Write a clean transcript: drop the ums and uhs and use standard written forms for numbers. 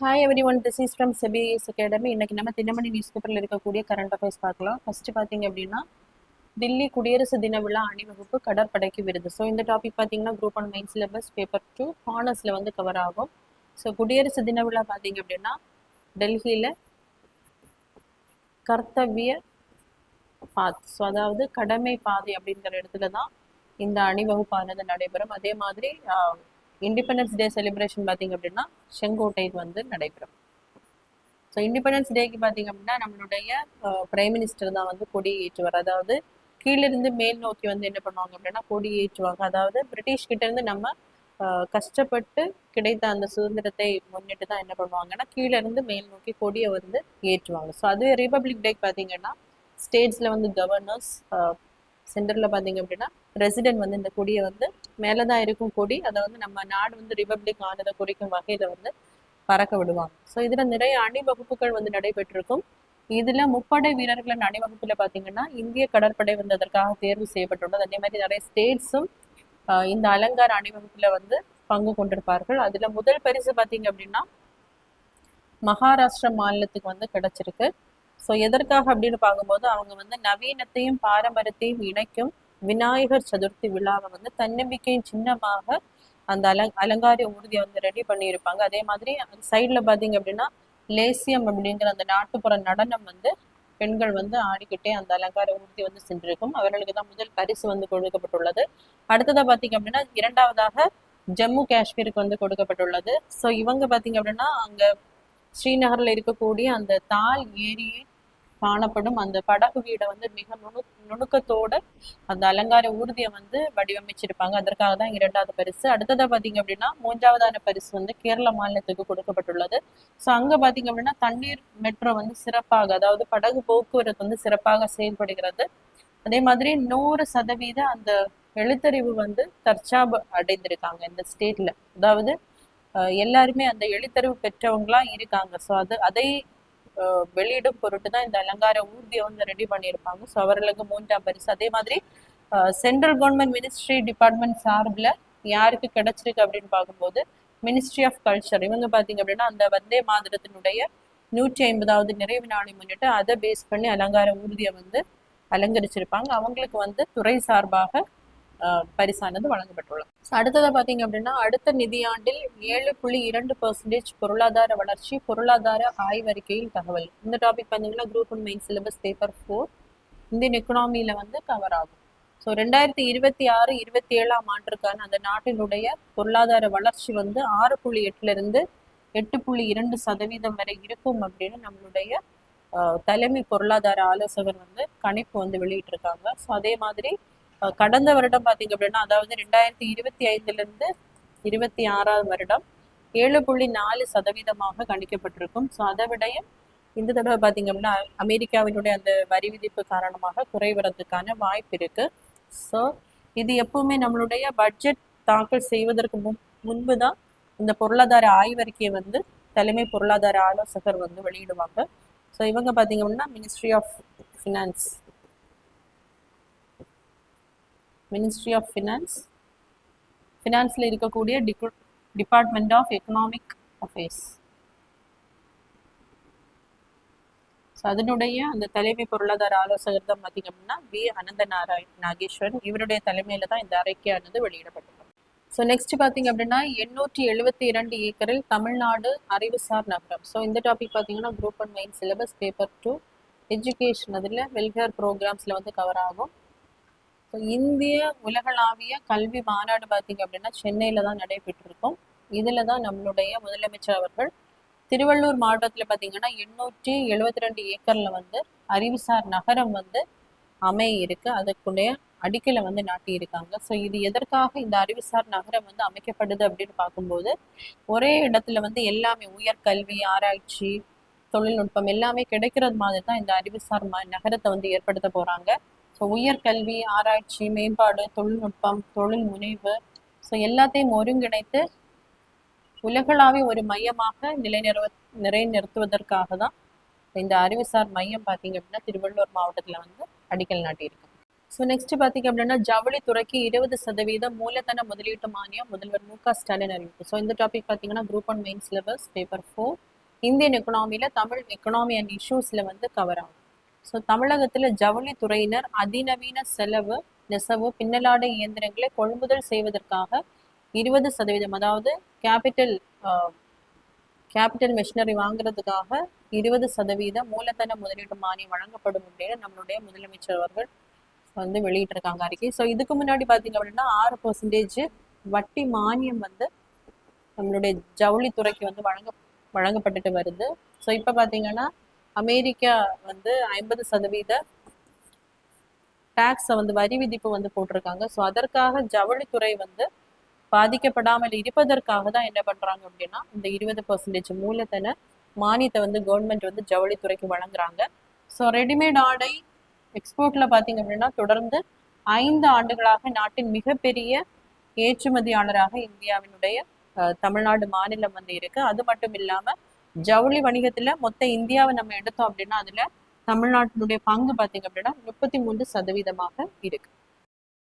Hi everyone, this is from CPS academy. இன்னைக்கு நம்ம Dinamani news பேப்பரில் இருக்கக்கூடிய கரண்ட் அஃபேர்ஸ் பார்க்கலாம். ஃபர்ஸ்ட் பார்த்தீங்க அப்படின்னா, தில்லி குடியரசு தின விழா அணிவகுப்பு கடற்படைக்கு விருது. ஸோ இந்த டாபிக் பார்த்தீங்கன்னா group one main syllabus paper 2 ஹானர்ஸில் வந்து கவர் ஆகும். ஸோ குடியரசு தின விழா பார்த்தீங்க அப்படின்னா டெல்லியில் கர்த்தவிய பாத், ஸோ அதாவது கடமை பாதை அப்படிங்கிற இடத்துல தான் இந்த அணிவகுப்பானது நடைபெறும். அதே மாதிரி இண்டிபெண்டன்ஸ் டே செலிப்ரேஷன் பார்த்தீங்க அப்படின்னா செங்கோட்டையில் வந்து நடைபெறும். ஸோ இண்டிபெண்டன்ஸ் டேக்கு பார்த்தீங்க அப்படின்னா நம்மளுடைய பிரைம் மினிஸ்டர் தான் வந்து கொடி ஏற்றுவார். அதாவது கீழிருந்து மேல் நோக்கி வந்து என்ன பண்ணுவாங்க அப்படின்னா கொடி ஏற்றுவாங்க. அதாவது பிரிட்டிஷ் கிட்ட இருந்து நம்ம கஷ்டப்பட்டு கிடைத்த அந்த சுதந்திரத்தை முன்னிட்டு தான் என்ன பண்ணுவாங்கன்னா கீழே இருந்து மேல் நோக்கி கொடியை வந்து ஏற்றுவாங்க. ஸோ அதுவே ரிபப்ளிக் டேக்கு பார்த்தீங்கன்னா ஸ்டேட்ஸில் வந்து கவர்னர்ஸ், சென்டரில் பார்த்தீங்க அப்படின்னா பிரசிடென்ட் வந்து இந்த கொடியை வந்து மேலே தான் இருக்கும் கொடி, அதை வந்து நம்ம நாடு வந்து ரிபப்ளிக் ஆனதை குறிக்கும் வகையில் வந்து பறக்க விடுவாங்க. ஸோ இதில் நிறைய அணிவகுப்புகள் வந்து நடைபெற்றிருக்கும். இதில் முப்படை வீரர்களின் அணிவகுப்பில் பார்த்தீங்கன்னா இந்திய கடற்படை வந்து அதற்காக தேர்வு செய்யப்பட்டுள்ளது. அதே மாதிரி நிறைய ஸ்டேட்ஸும் இந்த அலங்கார அணிவகுப்பில் வந்து பங்கு கொண்டிருப்பார்கள். அதில் முதல் பரிசு பார்த்தீங்க அப்படின்னா மகாராஷ்டிரா மாநிலத்துக்கு வந்து கிடைச்சிருக்கு. ஸோ எதற்காக அப்படின்னு பார்க்கும்போது அவங்க வந்து நவீனத்தையும் பாரம்பரியத்தையும் இணைக்கும் விநாயகர் சதுர்த்தி விழாவை வந்து தன்னம்பிக்கையின் சின்னமாக அந்த அலங்கார ஊர்தியை வந்து ரெடி பண்ணியிருப்பாங்க. அதே மாதிரி அந்த சைடில் பார்த்தீங்க அப்படின்னா லேசியம் அப்படிங்கிற அந்த நாட்டுப்புற நடனம் வந்து பெண்கள் வந்து ஆடிக்கிட்டே அந்த அலங்கார ஊர்தி வந்து சென்றிருக்கும். அவர்களுக்கு தான் முதல் பரிசு வந்து கொடுக்கப்பட்டுள்ளது. அடுத்ததாக பார்த்தீங்க அப்படின்னா இரண்டாவதாக ஜம்மு காஷ்மீருக்கு வந்து கொடுக்கப்பட்டுள்ளது. ஸோ இவங்க பார்த்தீங்க அப்படின்னா அங்கே ஸ்ரீநகரில் இருக்கக்கூடிய அந்த தால் ஏரியை காணப்படும் அந்த படகு வீடை வந்து மிக நுணுக்கத்தோட அந்த அலங்கார ஊர்தியை வந்து வடிவமைச்சிருப்பாங்க. அதற்காக தான் இரண்டாவது பரிசு. அடுத்ததா பாத்தீங்க அப்படின்னா மூன்றாவதான பரிசு வந்து கேரள மாநிலத்துக்கு கொடுக்கப்பட்டுள்ளது. ஸோ அங்க பாத்தீங்க அப்படின்னா தண்ணீர் மெட்ரோ வந்து சிறப்பாக, அதாவது படகு போக்குவரத்து வந்து சிறப்பாக செயல்படுகிறது. அதே மாதிரி 100% அந்த எழுத்தறிவு வந்து தற்சார்பு அடைந்திருக்காங்க இந்த ஸ்டேட்ல. அதாவது எல்லாருமே அந்த எழுத்தறிவு பெற்றவங்களா இருக்காங்க. ஸோ அதை வெளியிடும் பொருட்டு தான் இந்த அலங்கார ஊர்தியை வந்து ரெடி பண்ணியிருப்பாங்க. ஸோ அவர்களுக்கு 3ஆம் பரிசு. அதே மாதிரி சென்ட்ரல் கவர்மெண்ட் மினிஸ்ட்ரி டிபார்ட்மெண்ட் சார்பில் யாருக்கு கிடைச்சிருக்கு அப்படின்னு பார்க்கும்போது மினிஸ்ட்ரி ஆஃப் கல்ச்சர், இவங்க பார்த்தீங்க அப்படின்னா அந்த வந்தே மாதரத்தினுடைய 150வது நிறைவு நாளை முன்னிட்டு அதை பேஸ் பண்ணி அலங்கார ஊர்தியை வந்து அலங்கரிச்சிருப்பாங்க. அவங்களுக்கு வந்து துறை சார்பாக பரிசானது வழங்கப்பட்டுள்ளது. அடுத்ததை பார்த்தீங்க அப்படின்னா அடுத்த நிதியாண்டில் 7.2% பொருளாதார வளர்ச்சி, பொருளாதார ஆய்வறிக்கையில் தகவல். இந்த டாபிக் பார்த்தீங்கன்னா group one main syllabus paper 4 Indian எக்கனாமியில வந்து கவர் ஆகும். ஸோ 2026-27ஆம் ஆண்டிற்கான அந்த நாட்டினுடைய பொருளாதார வளர்ச்சி வந்து 6.8 8.2% வரை இருக்கும் அப்படின்னு நம்மளுடைய தலைமை பொருளாதார ஆலோசகர் வந்து கணிப்பு வந்து வெளியிட்டிருக்காங்க. ஸோ அதே மாதிரி கடந்த வருடம் பார்த்தீங்க அப்படின்னா அதாவது 2025 26ஆம் வருடம் 7.4% கணிக்கப்பட்டிருக்கும். ஸோ அதை விடையும் இந்த தடவை பார்த்தீங்க அப்படின்னா அமெரிக்காவினுடைய அந்த வரி விதிப்பு காரணமாக குறைவதற்கான வாய்ப்பு இருக்கு. ஸோ இது எப்பவுமே நம்மளுடைய பட்ஜெட் தாக்கல் செய்வதற்கு முன்பு தான் இந்த பொருளாதார ஆய்வறிக்கையை வந்து தலைமை பொருளாதார ஆலோசகர் வந்து வெளியிடுவாங்க. ஸோ இவங்க பார்த்தீங்க அப்படின்னா மினிஸ்ட்ரி ஆஃப் ஃபினான்ஸில் இருக்கக்கூடிய department of economic affairs. So அதனுடைய அந்த தலைமை பொருளாதார ஆலோசகர் தான் பார்த்தீங்க அப்படின்னா வி அனந்த நாகேஸ்வரன். இவருடைய தலைமையில தான் இந்த அறிக்கையானது வெளியிடப்பட்டுள்ளது. ஸோ நெக்ஸ்ட் பார்த்தீங்க அப்படின்னா 872 ஏக்கரில் தமிழ்நாடு அறிவுசார் நகரம். ஸோ இந்த டாபிக் பார்த்தீங்கன்னா group one main syllabus paper 2 education, அதில் வெல்ஃபேர் ப்ரோக்ராம்ஸில் வந்து கவர் ஆகும். ஸோ இந்திய உலகளாவிய கல்வி மாநாடு பார்த்தீங்க அப்படின்னா சென்னையில் தான் நடைபெற்றிருக்கும். இதில் தான் நம்மளுடைய முதலமைச்சர் அவர்கள் திருவள்ளூர் மாவட்டத்தில் பார்த்தீங்கன்னா 872 ஏக்கரில் வந்து அறிவுசார் நகரம் வந்து அமைய இருக்கு. அதற்குடைய அடிக்கலை வந்து நாட்டி இருக்காங்க. ஸோ இது எதற்காக இந்த அறிவுசார் நகரம் வந்து அமைக்கப்படுது அப்படின்னு பார்க்கும்போது ஒரே இடத்துல வந்து எல்லாமே உயர்கல்வி, ஆராய்ச்சி, தொழில்நுட்பம் எல்லாமே கிடைக்கிறது மாதிரி தான் இந்த அறிவுசார் நகரத்தை வந்து ஏற்படுத்த போறாங்க. ஸோ உயர்கல்வி, ஆராய்ச்சி, மேம்பாடு, தொழில்நுட்பம், தொழில் முனைவு, ஸோ எல்லாத்தையும் ஒருங்கிணைத்து உலகளாவிய ஒரு மையமாக நிலைநிறுத்துவதற்காக தான் இந்த அறிவுசார் மையம் பார்த்தீங்க அப்படின்னா திருவள்ளூர் மாவட்டத்தில் வந்து அடிக்கல் நாட்டியிருக்கு. ஸோ நெக்ஸ்ட் பார்த்தீங்க அப்படின்னா ஜவுளித்துறைக்கு 20% மூலதன முதலீட்டு மானியம் முதல்வர் மு க ஸ்டாலின் அறிவிப்பு. ஸோ இந்த டாபிக் பார்த்தீங்கன்னா group one main syllabus paper 4 Indian எக்கனாமில தமிழ் எக்கனாமி அண்ட் இஷ்யூஸ்ல வந்து கவர் ஆகும். ஸோ தமிழகத்துல ஜவுளி துறையினர் அதிநவீன நெசவு பின்னலாடை இயந்திரங்களை கொள்முதல் செய்வதற்காக 20%, அதாவது கேபிட்டல் மெஷினரி வாங்குறதுக்காக 20% மூலதன முதலீட்டு மானியம் வழங்கப்படும் அப்படின்னு நம்மளுடைய முதலமைச்சர் அவர்கள் வந்து வெளியிட்டிருக்காங்க அறிக்கை. ஸோ இதுக்கு முன்னாடி பார்த்தீங்க அப்படின்னா 6% வட்டி மானியம் வந்து நம்மளுடைய ஜவுளித்துறைக்கு வந்து வழங்கப்பட்டுட்டு வருது. ஸோ இப்போ பார்த்தீங்கன்னா அமெரிக்கா வந்து 50% டாக்ஸை வந்து வரி விதிப்பு வந்து போட்டிருக்காங்க. ஸோ அதற்காக ஜவுளித்துறை வந்து பாதிக்கப்படாமல் இருப்பதற்காக தான் என்ன பண்றாங்க அப்படின்னா இந்த 20% மூலதன மானியத்தை வந்து கவர்மெண்ட் வந்து ஜவுளித்துறைக்கு வழங்குறாங்க. ஸோ ரெடிமேட் ஆடை எக்ஸ்போர்ட்ல பார்த்தீங்க அப்படின்னா தொடர்ந்து 5 ஆண்டுகளாக நாட்டின் மிகப்பெரிய ஏற்றுமதியாளராக இந்தியாவினுடைய தமிழ்நாடு மாநிலம் வந்து இருக்கு. அது மட்டும் இல்லாம ஜவுளி வணிகத்துல மொத்த இந்தியாவை நம்ம எடுத்தோம் அப்படின்னா அதுல தமிழ்நாட்டினுடைய பங்கு பார்த்தீங்க அப்படின்னா 33% இருக்கு.